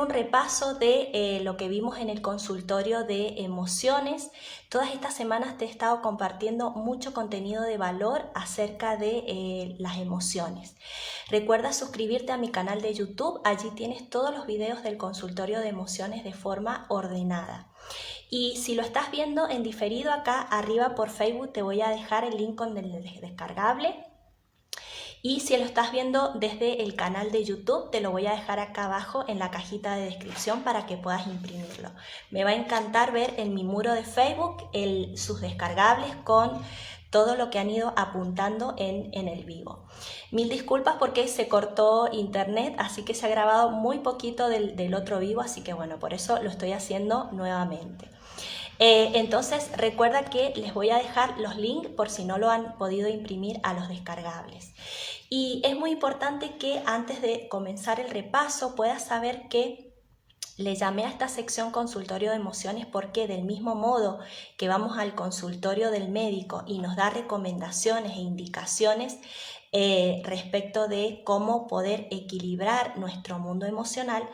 Un repaso de lo que vimos en el consultorio de emociones. Todas estas semanas te he estado compartiendo mucho contenido de valor acerca de las emociones. Recuerda suscribirte a mi canal de YouTube, allí tienes todos los videos del consultorio de emociones de forma ordenada. Y si lo estás viendo en diferido acá arriba por Facebook, te voy a dejar el link con el descargable. Y si lo estás viendo desde el canal de YouTube, te lo voy a dejar acá abajo en la cajita de descripción para que puedas imprimirlo. Me va a encantar ver en mi muro de Facebook sus descargables con todo lo que han ido apuntando en el vivo. Mil disculpas porque se cortó internet, así que se ha grabado muy poquito del otro vivo, así que bueno, por eso lo estoy haciendo nuevamente. Entonces recuerda que les voy a dejar los links por si no lo han podido imprimir a los descargables. Y es muy importante que antes de comenzar el repaso puedas saber que le llamé a esta sección consultorio de emociones porque del mismo modo que vamos al consultorio del médico y nos da recomendaciones e indicaciones respecto de cómo poder equilibrar nuestro mundo emocional,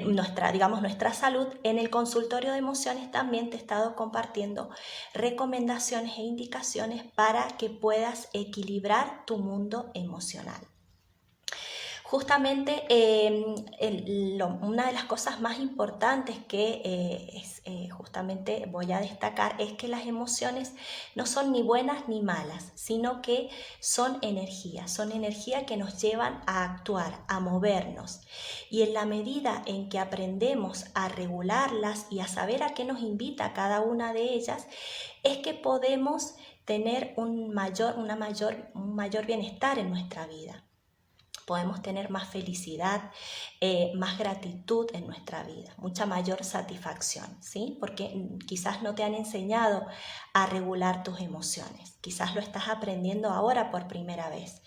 nuestra salud, en el consultorio de emociones también te he estado compartiendo recomendaciones e indicaciones para que puedas equilibrar tu mundo emocional. Justamente una de las cosas más importantes que justamente voy a destacar es que las emociones no son ni buenas ni malas, sino que son energía que nos llevan a actuar, a movernos. Y en la medida en que aprendemos a regularlas y a saber a qué nos invita cada una de ellas, es que podemos tener un mayor bienestar en nuestra vida. Podemos tener más felicidad, más gratitud en nuestra vida, mucha mayor satisfacción, ¿sí? Porque quizás no te han enseñado a regular tus emociones, quizás lo estás aprendiendo ahora por primera vez.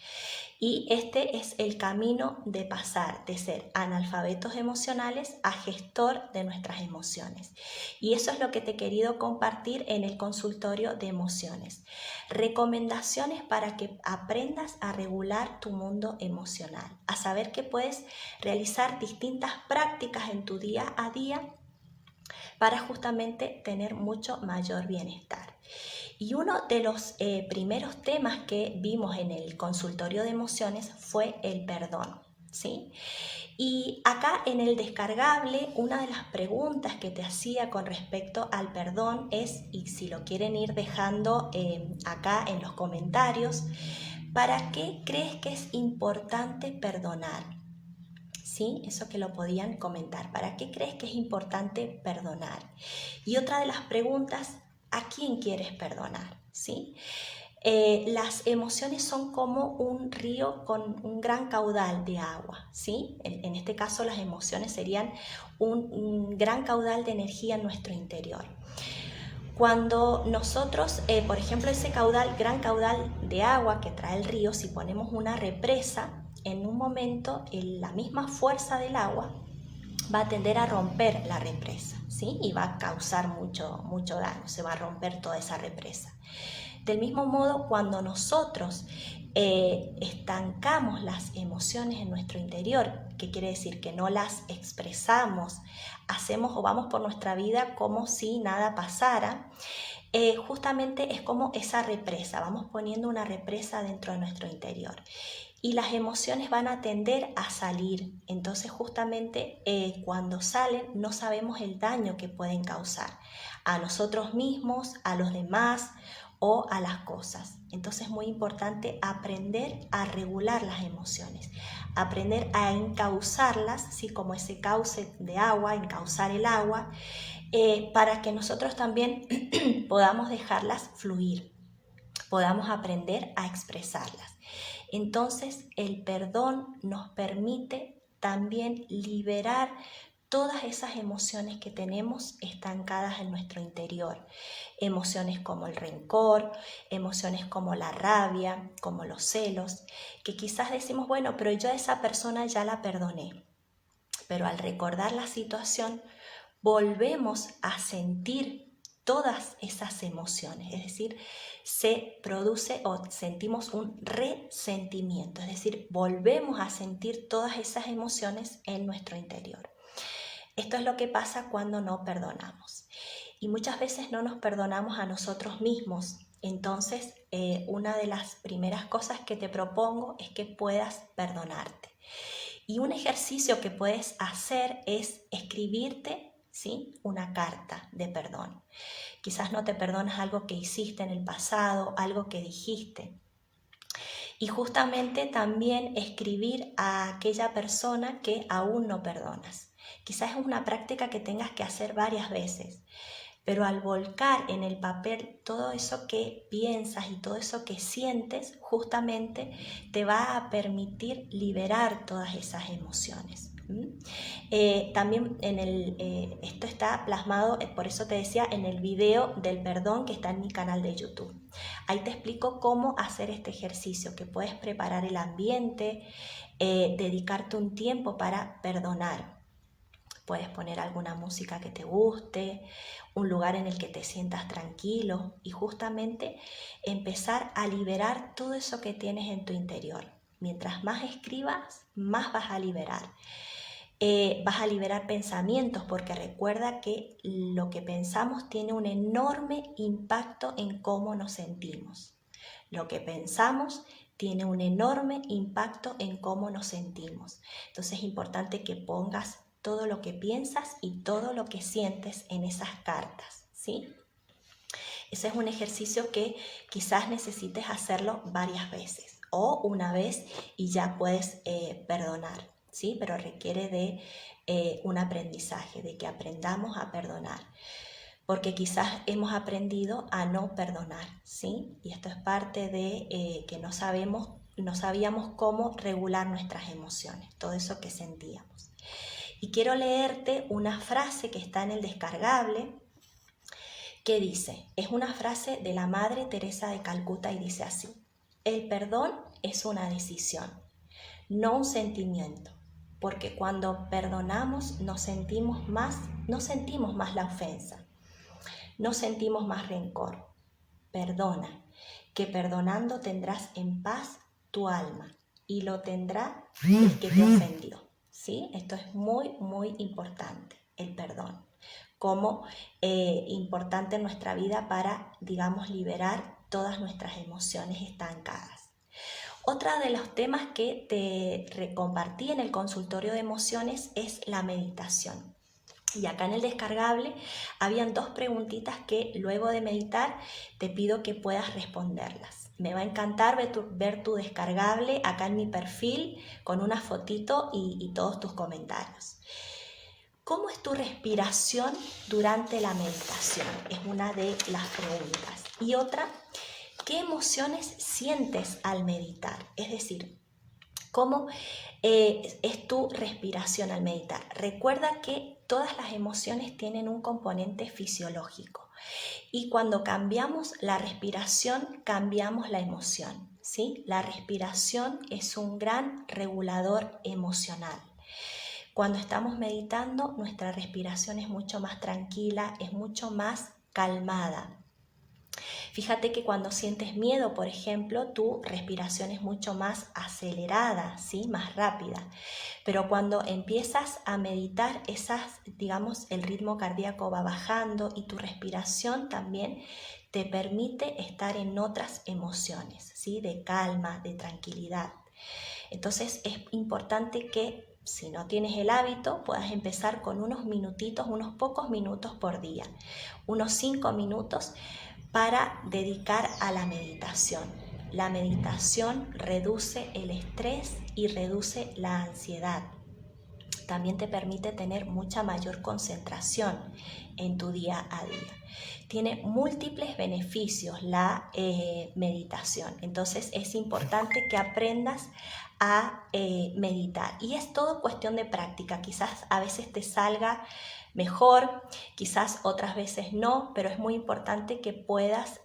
Y este es el camino de pasar de ser analfabetos emocionales a gestor de nuestras emociones. Y eso es lo que te he querido compartir en el consultorio de emociones. Recomendaciones para que aprendas a regular tu mundo emocional, a saber que puedes realizar distintas prácticas en tu día a día para justamente tener mucho mayor bienestar. Y uno de los primeros temas que vimos en el consultorio de emociones fue el perdón, ¿sí? Y acá en el descargable, una de las preguntas que te hacía con respecto al perdón es, y si lo quieren ir dejando acá en los comentarios, ¿para qué crees que es importante perdonar? ¿Sí? Eso que lo podían comentar. ¿Para qué crees que es importante perdonar? Y otra de las preguntas, ¿a quién quieres perdonar? ¿Sí? Las emociones son como un río con un gran caudal de agua, ¿sí? En este caso las emociones serían un gran caudal de energía en nuestro interior. Cuando nosotros, por ejemplo, ese gran caudal de agua que trae el río, si ponemos una represa, en un momento la misma fuerza del agua va a tender a romper la represa, ¿sí? Y va a causar mucho daño, se va a romper toda esa represa. Del mismo modo, cuando nosotros estancamos las emociones en nuestro interior, que quiere decir que no las expresamos, hacemos o vamos por nuestra vida como si nada pasara, justamente es como esa represa, vamos poniendo una represa dentro de nuestro interior. Y las emociones van a tender a salir. Entonces justamente cuando salen no sabemos el daño que pueden causar a nosotros mismos, a los demás o a las cosas. Entonces es muy importante aprender a regular las emociones, aprender a encauzarlas, ¿sí? Como ese cauce de agua, encauzar el agua, para que nosotros también podamos dejarlas fluir, podamos aprender a expresarlas. Entonces el perdón nos permite también liberar todas esas emociones que tenemos estancadas en nuestro interior. Emociones como el rencor, emociones como la rabia, como los celos, que quizás decimos, bueno, pero yo a esa persona ya la perdoné. Pero al recordar la situación, volvemos a sentir todas esas emociones, es decir, se produce o sentimos un resentimiento, es decir, volvemos a sentir todas esas emociones en nuestro interior. Esto es lo que pasa cuando no perdonamos. Y muchas veces no nos perdonamos a nosotros mismos. Entonces, una de las primeras cosas que te propongo es que puedas perdonarte. Y un ejercicio que puedes hacer es escribirte, ¿sí?, una carta de perdón. Quizás no te perdonas algo que hiciste en el pasado, algo que dijiste. Y justamente también escribir a aquella persona que aún no perdonas. Quizás es una práctica que tengas que hacer varias veces, pero al volcar en el papel todo eso que piensas y todo eso que sientes, justamente te va a permitir liberar todas esas emociones. También esto está plasmado, por eso te decía, en el video del perdón que está en mi canal de YouTube. Ahí te explico cómo hacer este ejercicio, que puedes preparar el ambiente, dedicarte un tiempo para perdonar. Puedes poner alguna música que te guste, un lugar en el que te sientas tranquilo y justamente empezar a liberar todo eso que tienes en tu interior. Mientras más escribas, más vas a liberar. Vas a liberar pensamientos, porque recuerda que lo que pensamos tiene un enorme impacto en cómo nos sentimos. Lo que pensamos tiene un enorme impacto en cómo nos sentimos. Entonces es importante que pongas todo lo que piensas y todo lo que sientes en esas cartas, ¿sí? Ese es un ejercicio que quizás necesites hacerlo varias veces o una vez y ya puedes perdonar, ¿sí? Pero requiere de un aprendizaje, de que aprendamos a perdonar. Porque quizás hemos aprendido a no perdonar, ¿sí? Y esto es parte de que no sabíamos cómo regular nuestras emociones, todo eso que sentíamos. Y quiero leerte una frase que está en el descargable, que dice, es una frase de la Madre Teresa de Calcuta y dice así: el perdón es una decisión, no un sentimiento, porque cuando perdonamos no sentimos más la ofensa, no sentimos más rencor. Perdona, que perdonando tendrás en paz tu alma y lo tendrá el que te ofendió. ¿Sí? Esto es muy, muy importante, el perdón, como importante en nuestra vida para, digamos, liberar todas nuestras emociones estancadas. Otra de los temas que te compartí en el consultorio de emociones es la meditación. Y acá en el descargable habían 2 preguntitas que luego de meditar te pido que puedas responderlas. Me va a encantar ver tu descargable acá en mi perfil con una fotito y todos tus comentarios. ¿Cómo es tu respiración durante la meditación? Es una de las preguntas. Y otra, ¿qué emociones sientes al meditar? Es decir, ¿cómo es tu respiración al meditar? Recuerda que todas las emociones tienen un componente fisiológico y cuando cambiamos la respiración, cambiamos la emoción, ¿sí? La respiración es un gran regulador emocional. Cuando estamos meditando, nuestra respiración es mucho más tranquila, es mucho más calmada. Fíjate que cuando sientes miedo, por ejemplo, tu respiración es mucho más acelerada, ¿sí? Más rápida. Pero cuando empiezas a meditar, el ritmo cardíaco va bajando y tu respiración también te permite estar en otras emociones, ¿sí? De calma, de tranquilidad. Entonces es importante que, si no tienes el hábito, puedas empezar con unos minutitos, unos pocos minutos por día, unos 5 minutos para dedicar a la meditación. La meditación reduce el estrés y reduce la ansiedad. También te permite tener mucha mayor concentración en tu día a día. Tiene múltiples beneficios la meditación. Entonces es importante que aprendas a meditar. Y es todo cuestión de práctica. Quizás a veces te salga mejor, quizás otras veces no, pero es muy importante que puedas,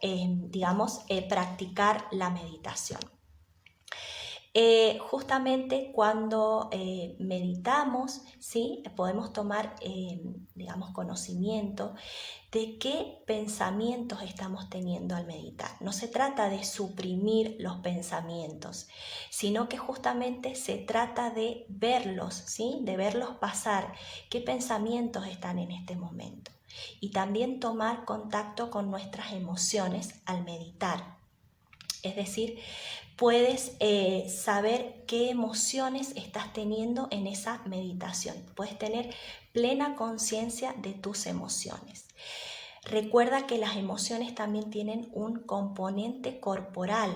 practicar la meditación. justamente cuando meditamos, ¿sí? Podemos tomar, digamos, conocimiento de qué pensamientos estamos teniendo al meditar. No se trata de suprimir los pensamientos, sino que justamente se trata de verlos, ¿sí? De verlos pasar, qué pensamientos están en este momento. Y también tomar contacto con nuestras emociones al meditar. Es decir, puedes saber qué emociones estás teniendo en esa meditación. Puedes tener plena conciencia de tus emociones. Recuerda que las emociones también tienen un componente corporal.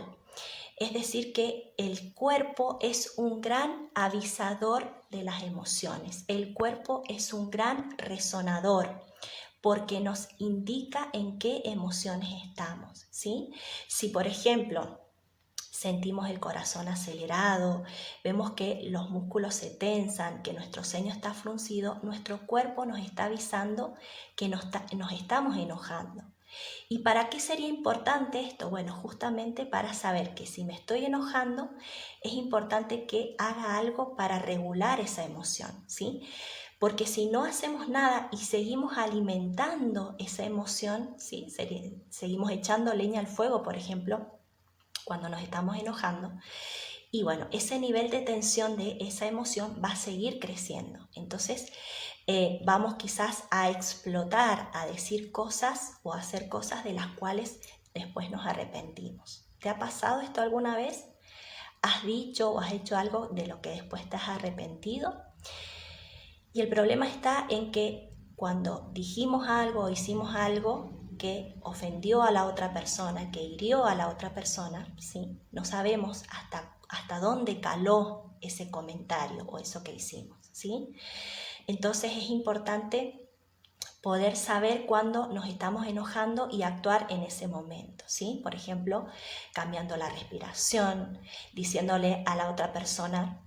Es decir, que el cuerpo es un gran avisador de las emociones. El cuerpo es un gran resonador porque nos indica en qué emociones estamos, ¿sí? Si, por ejemplo, sentimos el corazón acelerado, vemos que los músculos se tensan, que nuestro ceño está fruncido, nuestro cuerpo nos está avisando que nos estamos enojando. ¿Y para qué sería importante esto? Bueno, justamente para saber que si me estoy enojando, es importante que haga algo para regular esa emoción, ¿sí? Porque si no hacemos nada y seguimos alimentando esa emoción, ¿sí? Seguimos echando leña al fuego, por ejemplo, cuando nos estamos enojando, y bueno, ese nivel de tensión de esa emoción va a seguir creciendo. Entonces, vamos quizás a explotar, a decir cosas o a hacer cosas de las cuales después nos arrepentimos. ¿Te ha pasado esto alguna vez? ¿Has dicho o has hecho algo de lo que después te has arrepentido? Y el problema está en que cuando dijimos algo o hicimos algo que ofendió a la otra persona, que hirió a la otra persona, ¿sí? No sabemos hasta dónde caló ese comentario o eso que hicimos, ¿sí? Entonces es importante poder saber cuándo nos estamos enojando y actuar en ese momento, ¿sí? Por ejemplo, cambiando la respiración, diciéndole a la otra persona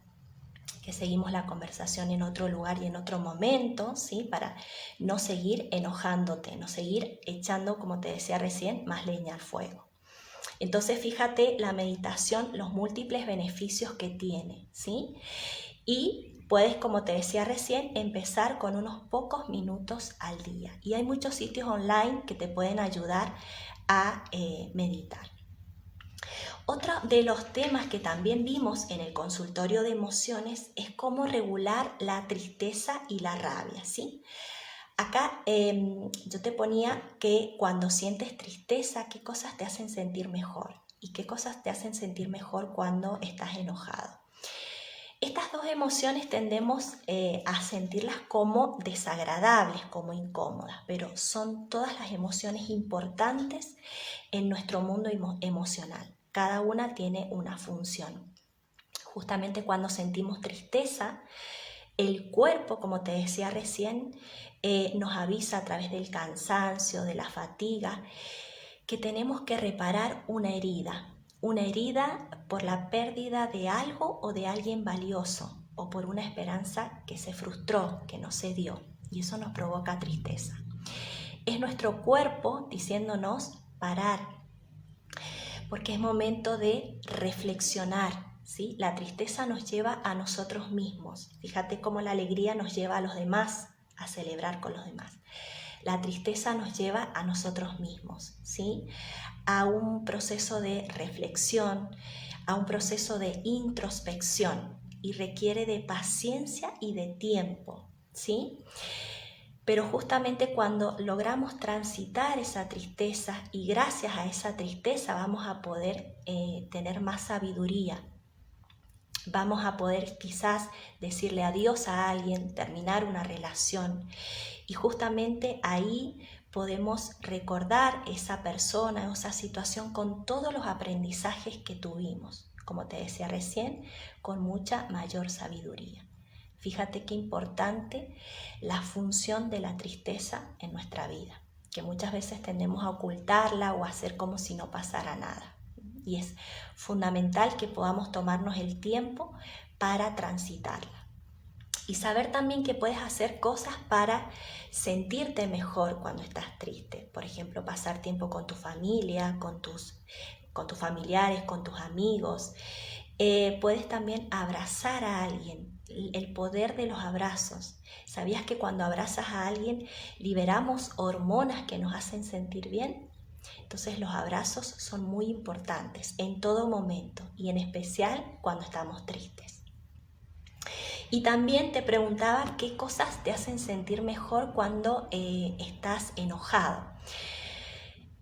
que seguimos la conversación en otro lugar y en otro momento, ¿sí? Para no seguir enojándote, no seguir echando, como te decía recién, más leña al fuego. Entonces, fíjate la meditación, los múltiples beneficios que tiene, ¿sí? Y puedes, como te decía recién, empezar con unos pocos minutos al día. Y hay muchos sitios online que te pueden ayudar a meditar. Otro de los temas que también vimos en el consultorio de emociones es cómo regular la tristeza y la rabia, ¿sí? Acá yo te ponía que cuando sientes tristeza, ¿qué cosas te hacen sentir mejor? ¿Y qué cosas te hacen sentir mejor cuando estás enojado? Estas dos emociones tendemos a sentirlas como desagradables, como incómodas, pero son todas las emociones importantes en nuestro mundo emocional. Cada una tiene una función. Justamente cuando sentimos tristeza, el cuerpo, como te decía recién, nos avisa a través del cansancio, de la fatiga, que tenemos que reparar una herida por la pérdida de algo o de alguien valioso, o por una esperanza que se frustró, que no se dio, y eso nos provoca tristeza. Es nuestro cuerpo diciéndonos parar, porque es momento de reflexionar, ¿sí? La tristeza nos lleva a nosotros mismos. Fíjate cómo la alegría nos lleva a los demás, a celebrar con los demás. La tristeza nos lleva a nosotros mismos, ¿sí? A un proceso de reflexión, a un proceso de introspección, y requiere de paciencia y de tiempo, ¿sí? Pero justamente cuando logramos transitar esa tristeza, y gracias a esa tristeza vamos a poder tener más sabiduría, vamos a poder quizás decirle adiós a alguien, terminar una relación, y justamente ahí podemos recordar esa persona o esa situación con todos los aprendizajes que tuvimos, como te decía recién, con mucha mayor sabiduría. Fíjate qué importante la función de la tristeza en nuestra vida, que muchas veces tendemos a ocultarla o a hacer como si no pasara nada. Y es fundamental que podamos tomarnos el tiempo para transitarla. Y saber también que puedes hacer cosas para sentirte mejor cuando estás triste. Por ejemplo, pasar tiempo con tu familia, con tus familiares, con tus amigos. Puedes también abrazar a alguien, el poder de los abrazos. ¿Sabías que cuando abrazas a alguien liberamos hormonas que nos hacen sentir bien? Entonces los abrazos son muy importantes en todo momento y en especial cuando estamos tristes. Y también te preguntaba qué cosas te hacen sentir mejor cuando estás enojado.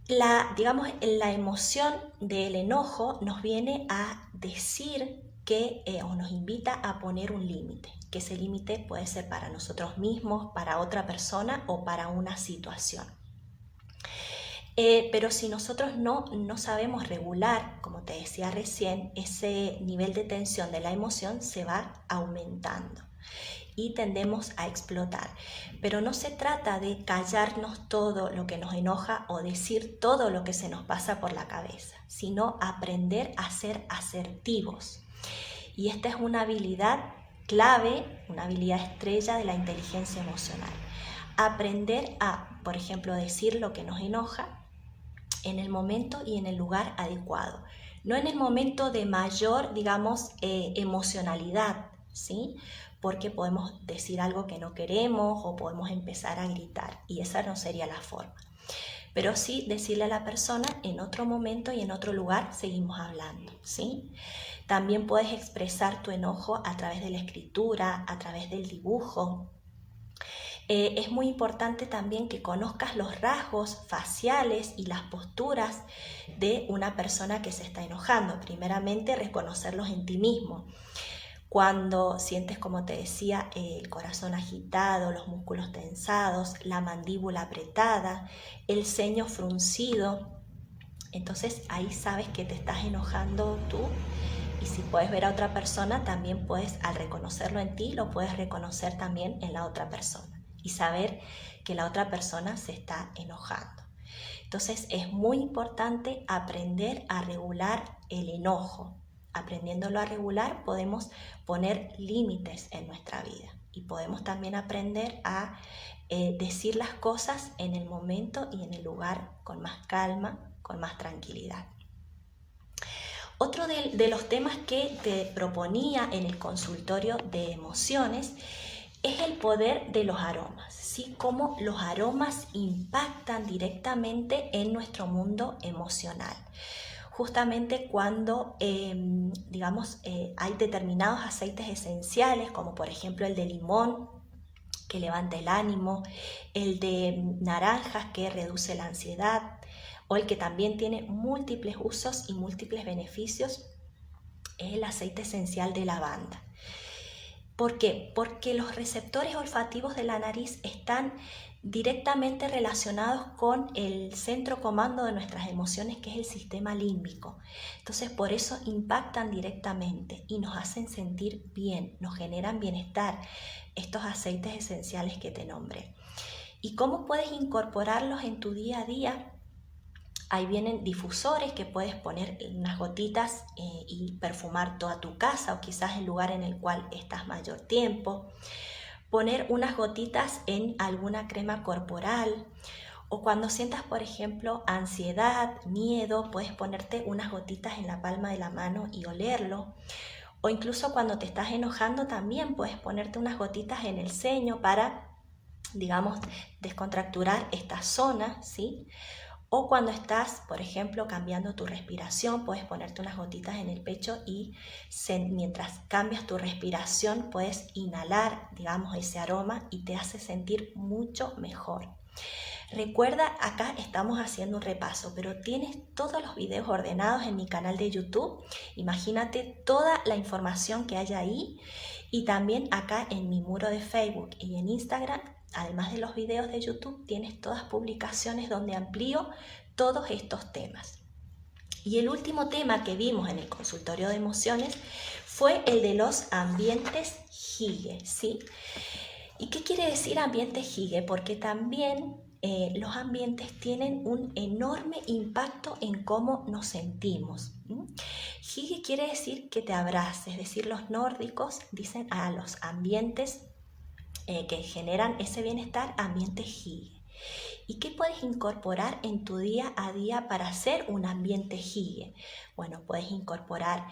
La emoción del enojo nos viene a decir que, o nos invita a poner un límite, que ese límite puede ser para nosotros mismos, para otra persona o para una situación. Pero si nosotros no sabemos regular, como te decía recién, ese nivel de tensión de la emoción se va aumentando y tendemos a explotar. Pero no se trata de callarnos todo lo que nos enoja o decir todo lo que se nos pasa por la cabeza, sino aprender a ser asertivos. Y esta es una habilidad clave, una habilidad estrella de la inteligencia emocional. Aprender a, por ejemplo, decir lo que nos enoja en el momento y en el lugar adecuado. No en el momento de mayor, emocionalidad, ¿sí? Porque podemos decir algo que no queremos o podemos empezar a gritar y esa no sería la forma. Pero sí decirle a la persona en otro momento y en otro lugar seguimos hablando, ¿sí? También puedes expresar tu enojo a través de la escritura, a través del dibujo. Es muy importante también que conozcas los rasgos faciales y las posturas de una persona que se está enojando. Primeramente, reconocerlos en ti mismo. Cuando sientes, como te decía, el corazón agitado, los músculos tensados, la mandíbula apretada, el ceño fruncido, entonces ahí sabes que te estás enojando tú. Y si puedes ver a otra persona, también puedes, al reconocerlo en ti, lo puedes reconocer también en la otra persona y saber que la otra persona se está enojando. Entonces es muy importante aprender a regular el enojo. Aprendiéndolo a regular podemos poner límites en nuestra vida y podemos también aprender a decir las cosas en el momento y en el lugar con más calma, con más tranquilidad. Otro de los temas que te proponía en el consultorio de emociones es el poder de los aromas, ¿sí? Cómo los aromas impactan directamente en nuestro mundo emocional. Justamente cuando, hay determinados aceites esenciales, como por ejemplo el de limón, que levanta el ánimo, el de naranjas, que reduce la ansiedad, o el que también tiene múltiples usos y múltiples beneficios, es el aceite esencial de lavanda. ¿Por qué? Porque los receptores olfativos de la nariz están directamente relacionados con el centro comando de nuestras emociones, que es el sistema límbico. Entonces, por eso impactan directamente y nos hacen sentir bien, nos generan bienestar estos aceites esenciales que te nombré. ¿Y cómo puedes incorporarlos en tu día a día? Ahí vienen difusores que puedes poner unas gotitas y perfumar toda tu casa o quizás el lugar en el cual estás mayor tiempo. Poner unas gotitas en alguna crema corporal o cuando sientas, por ejemplo, ansiedad, miedo, puedes ponerte unas gotitas en la palma de la mano y olerlo. O incluso cuando te estás enojando también puedes ponerte unas gotitas en el ceño para, descontracturar esta zona, ¿sí? O cuando estás, por ejemplo, cambiando tu respiración, puedes ponerte unas gotitas en el pecho y mientras cambias tu respiración puedes inhalar, ese aroma y te hace sentir mucho mejor. Recuerda, acá estamos haciendo un repaso, pero tienes todos los videos ordenados en mi canal de YouTube. Imagínate toda la información que hay ahí y también acá en mi muro de Facebook y en Instagram. Además de los videos de YouTube, tienes todas publicaciones donde amplío todos estos temas. Y el último tema que vimos en el consultorio de emociones fue el de los ambientes Hygge, ¿sí? ¿Y qué quiere decir ambiente Hygge? Porque también los ambientes tienen un enorme impacto en cómo nos sentimos. Hygge quiere decir que te abrace, es decir, los nórdicos dicen a los ambientes que generan ese bienestar, ambiente Hygge. ¿Y qué puedes incorporar en tu día a día para hacer un ambiente hygge? Bueno, puedes incorporar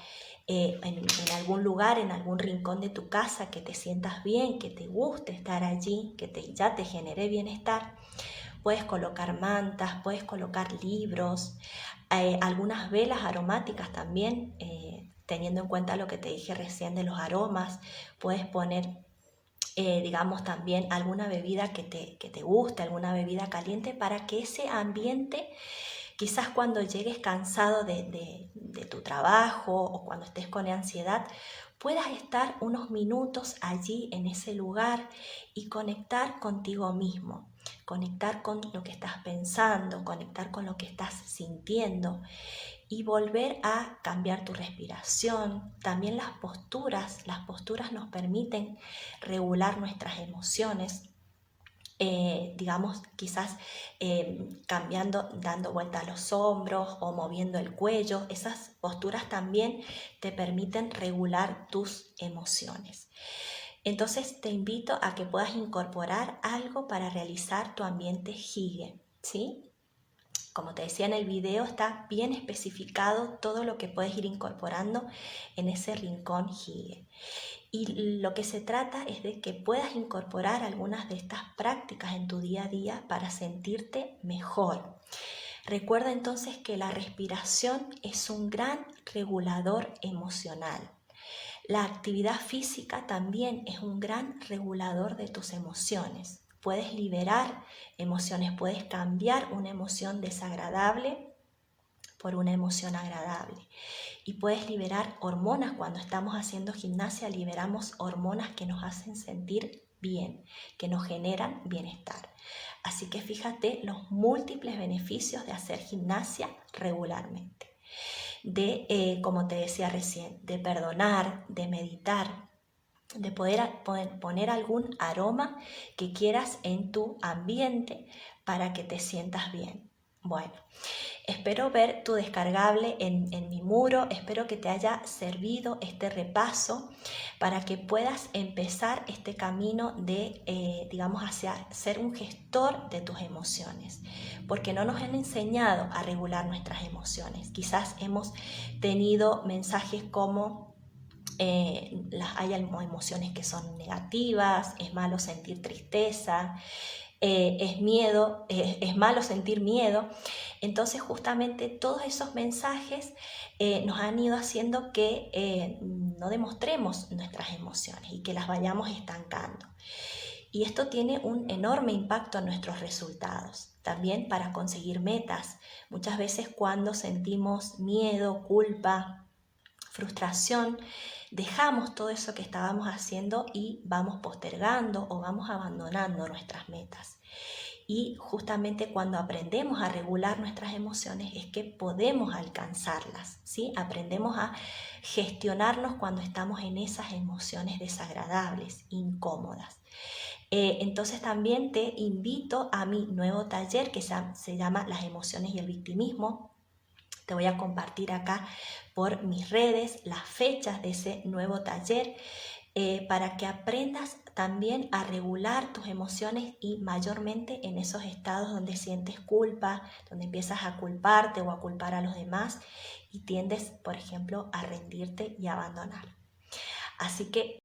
en algún lugar, en algún rincón de tu casa que te sientas bien, que te guste estar allí, ya te genere bienestar. Puedes colocar mantas, puedes colocar libros, algunas velas aromáticas también, teniendo en cuenta lo que te dije recién de los aromas. Puedes poner digamos también alguna bebida que te guste, alguna bebida caliente, para que ese ambiente, quizás cuando llegues cansado de tu trabajo o cuando estés con ansiedad, puedas estar unos minutos allí en ese lugar y conectar contigo mismo, conectar con lo que estás pensando, conectar con lo que estás sintiendo y volver a cambiar tu respiración. También las posturas nos permiten regular nuestras emociones. Digamos, quizás cambiando, dando vuelta a los hombros o moviendo el cuello. Esas posturas también te permiten regular tus emociones. Entonces te invito a que puedas incorporar algo para realizar tu ambiente hygge, ¿sí? Como te decía en el video, está bien especificado todo lo que puedes ir incorporando en ese rincón hygge. Y lo que se trata es de que puedas incorporar algunas de estas prácticas en tu día a día para sentirte mejor. Recuerda entonces que la respiración es un gran regulador emocional. La actividad física también es un gran regulador de tus emociones. Puedes liberar emociones, puedes cambiar una emoción desagradable por una emoción agradable. Y puedes liberar hormonas. Cuando estamos haciendo gimnasia, liberamos hormonas que nos hacen sentir bien, que nos generan bienestar. Así que fíjate los múltiples beneficios de hacer gimnasia regularmente. Como te decía recién, de perdonar, de meditar, de poder poner algún aroma que quieras en tu ambiente para que te sientas bien. Bueno, espero ver tu descargable en mi muro, espero que te haya servido este repaso para que puedas empezar este camino de, digamos, hacia ser un gestor de tus emociones, porque no nos han enseñado a regular nuestras emociones. Quizás hemos tenido mensajes como hay emociones que son negativas, es malo sentir tristeza, es malo sentir miedo. Entonces justamente todos esos mensajes nos han ido haciendo que no demostremos nuestras emociones y que las vayamos estancando. Y esto tiene un enorme impacto en nuestros resultados. También para conseguir metas. Muchas veces cuando sentimos miedo, culpa, frustración, dejamos todo eso que estábamos haciendo y vamos postergando o vamos abandonando nuestras metas. Y justamente cuando aprendemos a regular nuestras emociones es que podemos alcanzarlas, ¿sí? Aprendemos a gestionarnos cuando estamos en esas emociones desagradables, incómodas. Entonces también te invito a mi nuevo taller que se llama Las emociones y el victimismo. Te voy a compartir acá por mis redes las fechas de ese nuevo taller para que aprendas también a regular tus emociones y mayormente en esos estados donde sientes culpa, donde empiezas a culparte o a culpar a los demás y tiendes, por ejemplo, a rendirte y abandonar. Así que